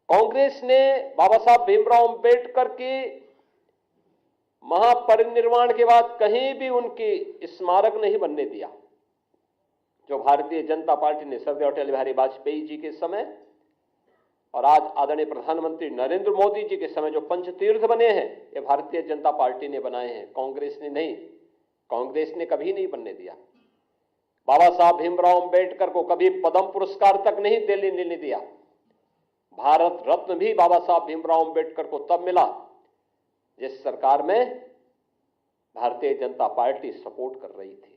कांग्रेस ने बाबा साहब भीमराव अंबेडकर की महापरिनिर्वाण के बाद कहीं भी उनकी स्मारक नहीं बनने दिया। जो भारतीय जनता पार्टी ने स्वर्गीय अटल बिहारी वाजपेयी जी के समय और आज आदरणीय प्रधानमंत्री नरेंद्र मोदी जी के समय जो पंचतीर्थ बने हैं, ये भारतीय जनता पार्टी ने बनाए हैं, कांग्रेस ने नहीं। कांग्रेस ने कभी नहीं बनने दिया। बाबा साहब भीमराव अंबेडकर को कभी पद्म पुरस्कार तक नहीं देने दिया। भारत रत्न भी बाबा साहब भीमराव अंबेडकर को तब मिला जिस सरकार में भारतीय जनता पार्टी सपोर्ट कर रही थी।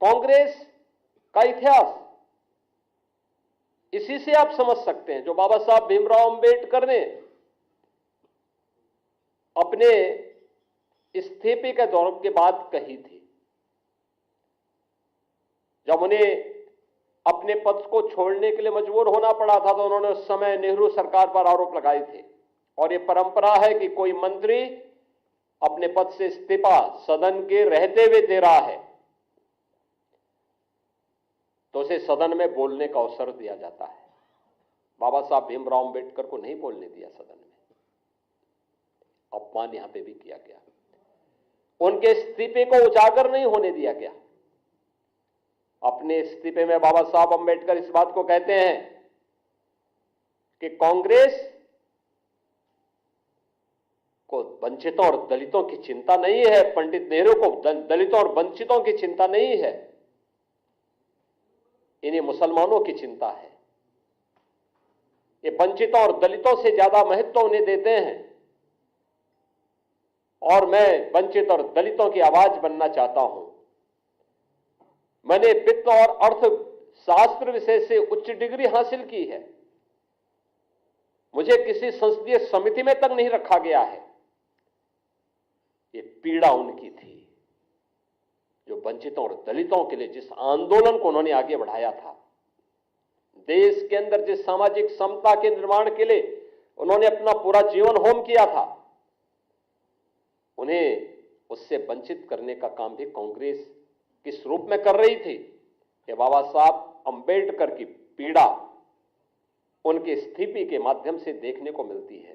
कांग्रेस का इतिहास इसी से आप समझ सकते हैं। जो बाबा साहब भीमराव अंबेडकर ने अपने इस्तीफे के दौर के बाद कही थी, जब उन्हें अपने पद को छोड़ने के लिए मजबूर होना पड़ा था, तो उन्होंने उस समय नेहरू सरकार पर आरोप लगाए थे। और ये परंपरा है कि कोई मंत्री अपने पद से इस्तीफा सदन के रहते हुए दे रहा है तो उसे सदन में बोलने का अवसर दिया जाता है। बाबा साहब भीमराव अंबेडकर को नहीं बोलने दिया सदन में, अपमान यहां पे भी किया गया। उनके इस्तीफे को उजागर नहीं होने दिया गया। अपने इस्तीफे में बाबा साहब अंबेडकर इस बात को कहते हैं कि कांग्रेस को वंचितों और दलितों की चिंता नहीं है, पंडित नेहरू को दलितों और वंचितों की चिंता नहीं है, इन्हें मुसलमानों की चिंता है। ये वंचितों और दलितों से ज्यादा महत्व उन्हें देते हैं और मैं वंचित और दलितों की आवाज बनना चाहता हूं। मैंने वित्त और अर्थशास्त्र विषय से उच्च डिग्री हासिल की है। मुझे किसी संसदीय समिति में तक नहीं रखा गया है। ये पीड़ा उनकी थी, जो वंचितों और दलितों के लिए जिस आंदोलन को उन्होंने आगे बढ़ाया था, देश के अंदर जिस सामाजिक समता के निर्माण के लिए उन्होंने अपना पूरा जीवन होम किया था, उन्हें उससे वंचित करने का काम भी कांग्रेस किस रूप में कर रही थी। ये बाबा साहब अंबेडकर की पीड़ा उनके इस्तीफे के माध्यम से देखने को मिलती है।